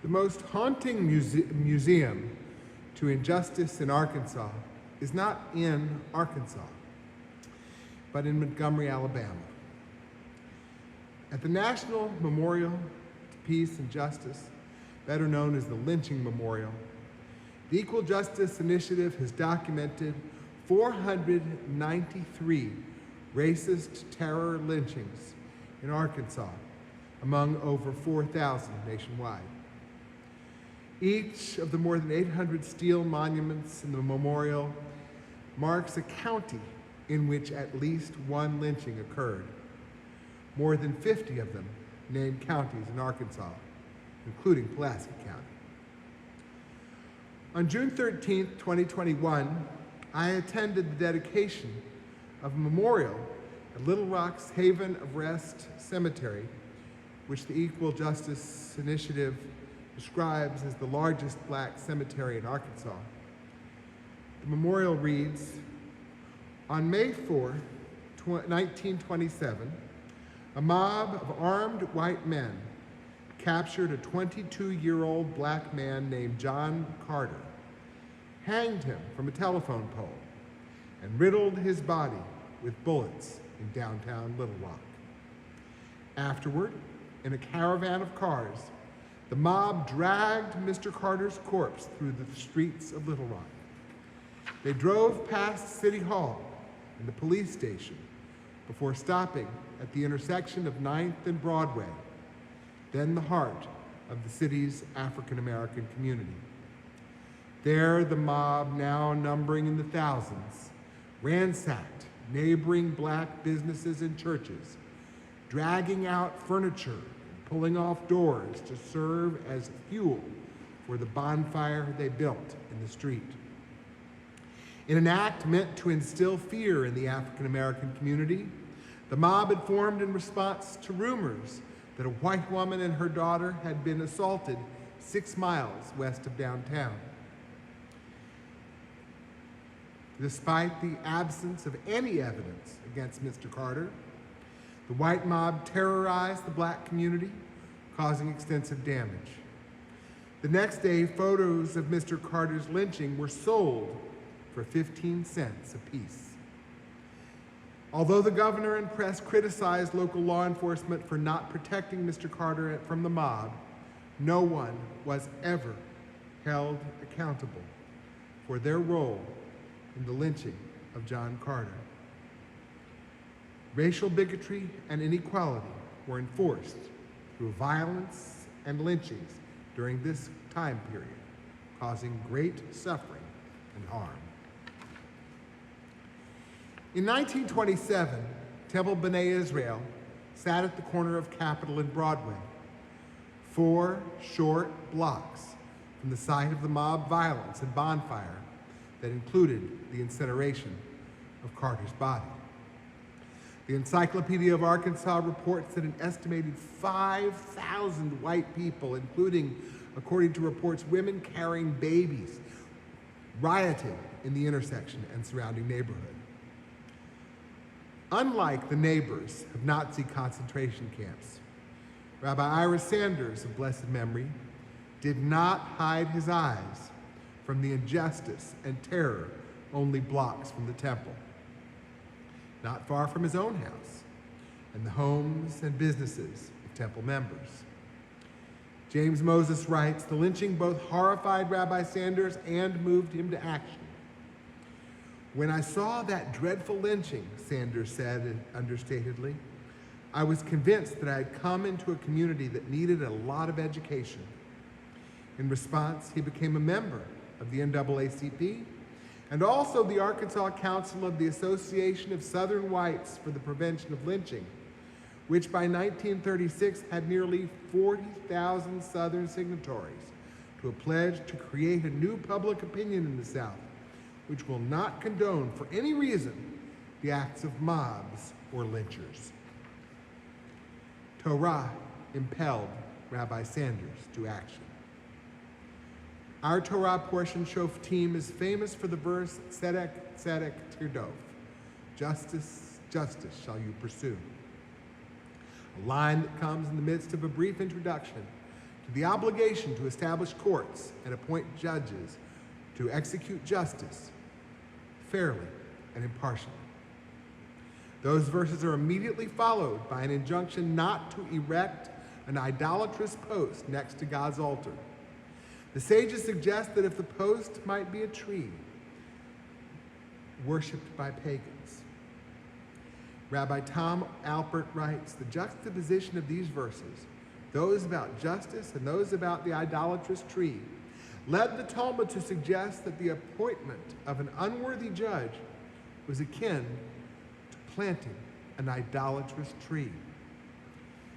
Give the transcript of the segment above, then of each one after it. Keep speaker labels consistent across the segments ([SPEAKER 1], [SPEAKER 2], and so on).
[SPEAKER 1] The most haunting museum to injustice in Arkansas is not in Arkansas, but in Montgomery, Alabama. At the National Memorial to Peace and Justice, better known as the Lynching Memorial, the Equal Justice Initiative has documented 493 racist terror lynchings in Arkansas, among over 4,000 nationwide. Each of the more than 800 steel monuments in the memorial marks a county in which at least one lynching occurred. More than 50 of them named counties in Arkansas, including Pulaski County. On June 13, 2021, I attended the dedication of a memorial at Little Rock's Haven of Rest Cemetery, which the Equal Justice Initiative describes as the largest black cemetery in Arkansas. The memorial reads, "On May 4, 1927, a mob of armed white men captured a 22-year-old black man named John Carter, hanged him from a telephone pole, and riddled his body with bullets in downtown Little Rock. Afterward, in a caravan of cars, the mob dragged Mr. Carter's corpse through the streets of Little Rock. They drove past City Hall and the police station before stopping at the intersection of 9th and Broadway, then the heart of the city's African-American community. There, the mob, now numbering in the thousands, ransacked neighboring black businesses and churches, dragging out furniture and pulling off doors to serve as fuel for the bonfire they built in the street. In an act meant to instill fear in the African-American community, the mob had formed in response to rumors that a white woman and her daughter had been assaulted 6 miles west of downtown. Despite the absence of any evidence against Mr. Carter, the white mob terrorized the black community, causing extensive damage. The next day, photos of Mr. Carter's lynching were sold for 15 cents apiece. Although the governor and press criticized local law enforcement for not protecting Mr. Carter from the mob, no one was ever held accountable for their role in the lynching of John Carter. Racial bigotry and inequality were enforced through violence and lynchings during this time period, causing great suffering and harm. In 1927, Temple B'nai Israel sat at the corner of Capitol and Broadway, 4 short blocks from the site of the mob violence and bonfire that included the incineration of Carter's body. The Encyclopedia of Arkansas reports that an estimated 5,000 white people, including, according to reports, women carrying babies, rioted in the intersection and surrounding neighborhood. Unlike the neighbors of Nazi concentration camps, Rabbi Ira Sanders, of blessed memory, did not hide his eyes from the injustice and terror only blocks from the temple, not far from his own house and the homes and businesses of temple members. James Moses writes, "The lynching both horrified Rabbi Sanders and moved him to action. When I saw that dreadful lynching," Sanders said understatedly, "I was convinced that I had come into a community that needed a lot of education." In response, he became a member of the NAACP and also the Arkansas Council of the Association of Southern Whites for the Prevention of Lynching, which by 1936 had nearly 40,000 Southern signatories to a pledge to create a new public opinion in the South, which will not condone for any reason the acts of mobs or lynchers. Torah impelled Rabbi Sanders to action. Our Torah portion, Shof'tim, is famous for the verse, Tzedek, Tzedek, Tirdof, justice, justice shall you pursue. A line that comes in the midst of a brief introduction to the obligation to establish courts and appoint judges to execute justice fairly and impartially. Those verses are immediately followed by an injunction not to erect an idolatrous post next to God's altar. The sages suggest that if the post might be a tree worshipped by pagans. Rabbi Tom Alpert writes, the juxtaposition of these verses, those about justice and those about the idolatrous tree, led the Talmud to suggest that the appointment of an unworthy judge was akin to planting an idolatrous tree.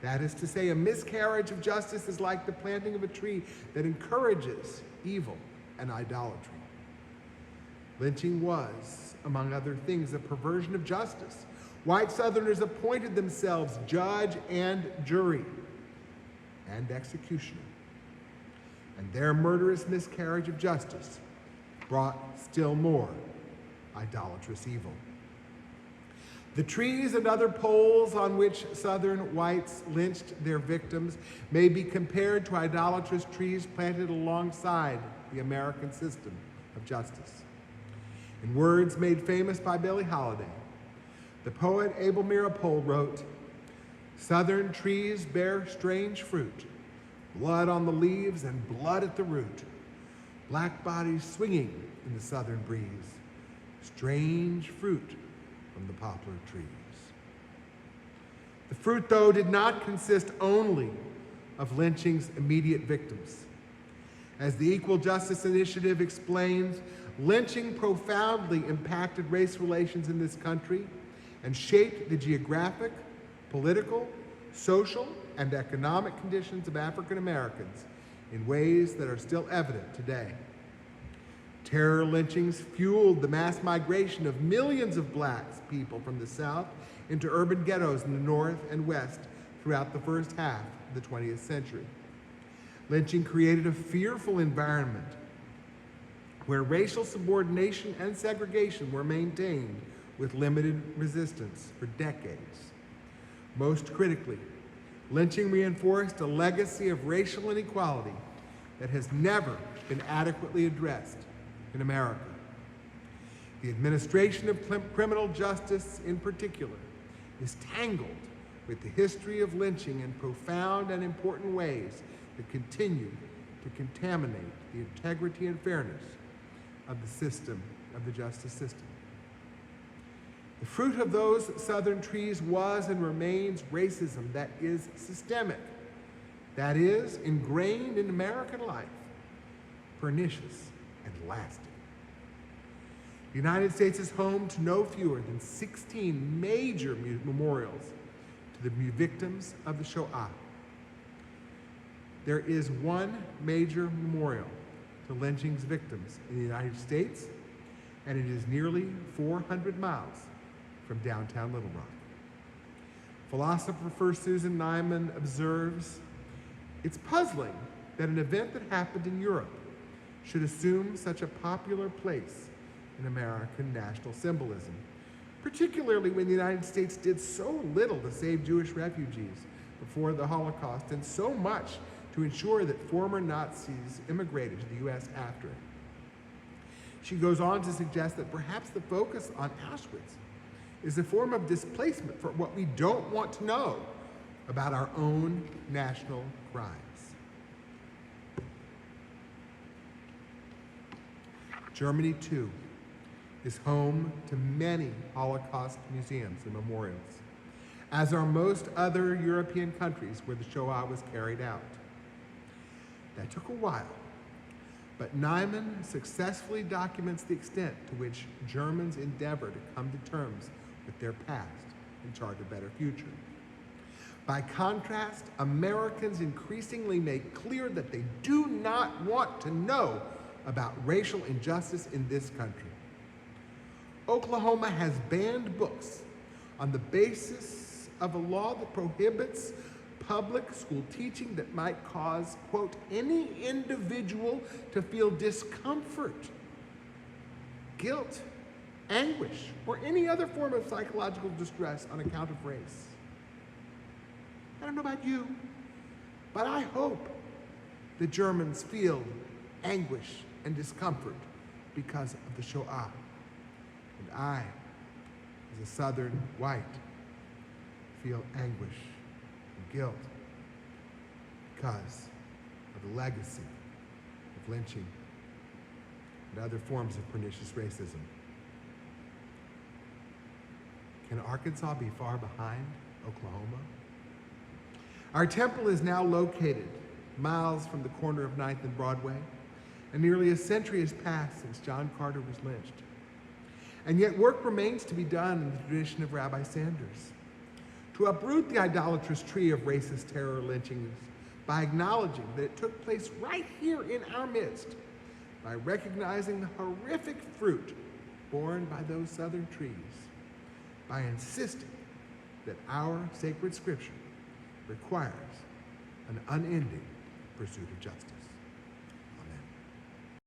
[SPEAKER 1] That is to say, a miscarriage of justice is like the planting of a tree that encourages evil and idolatry. Lynching was, among other things, a perversion of justice. White Southerners appointed themselves judge and jury and executioner. And their murderous miscarriage of justice brought still more idolatrous evil. The trees and other poles on which Southern whites lynched their victims may be compared to idolatrous trees planted alongside the American system of justice. In words made famous by Billie Holiday, the poet Abel Meeropol wrote, "Southern trees bear strange fruit, blood on the leaves and blood at the root, black bodies swinging in the southern breeze, strange fruit from the poplar trees." The fruit, though, did not consist only of lynching's immediate victims. As the Equal Justice Initiative explains, lynching profoundly impacted race relations in this country and shaped the geographic, political, social, and economic conditions of African Americans in ways that are still evident today. Terror lynchings fueled the mass migration of millions of black people from the South into urban ghettos in the North and West throughout the first half of the 20th century. Lynching created a fearful environment where racial subordination and segregation were maintained with limited resistance for decades. Most critically, lynching reinforced a legacy of racial inequality that has never been adequately addressed in America. The administration of criminal justice in particular is tangled with the history of lynching in profound and important ways that continue to contaminate the integrity and fairness of the system, of the justice system. The fruit of those Southern trees was and remains racism that is systemic, that is ingrained in American life, pernicious and lasting. The United States is home to no fewer than 16 major memorials to the victims of the Shoah. There is one major memorial to lynching's victims in the United States, and it is nearly 400 miles from downtown Little Rock. Philosopher Susan Neiman observes, "It's puzzling that an event that happened in Europe should assume such a popular place in American national symbolism, particularly when the United States did so little to save Jewish refugees before the Holocaust and so much to ensure that former Nazis immigrated to the U.S. after it." She goes on to suggest that perhaps the focus on Auschwitz is a form of displacement for what we don't want to know about our own national crimes. Germany, too, is home to many Holocaust museums and memorials, as are most other European countries where the Shoah was carried out. That took a while, but Neiman successfully documents the extent to which Germans endeavor to come to terms with their past and chart a better future. By contrast, Americans increasingly make clear that they do not want to know about racial injustice in this country. Oklahoma has banned books on the basis of a law that prohibits public school teaching that might cause, quote, any individual to feel discomfort, guilt, anguish, or any other form of psychological distress on account of race. I don't know about you, but I hope the Germans feel anguish and discomfort because of the Shoah. And I, as a Southern white, feel anguish and guilt because of the legacy of lynching and other forms of pernicious racism. Can Arkansas be far behind Oklahoma? Our temple is now located miles from the corner of 9th and Broadway, and nearly a century has passed since John Carter was lynched. And yet work remains to be done in the tradition of Rabbi Sanders to uproot the idolatrous tree of racist terror lynchings by acknowledging that it took place right here in our midst, by recognizing the horrific fruit borne by those southern trees, by insisting that our sacred scripture requires an unending pursuit of justice.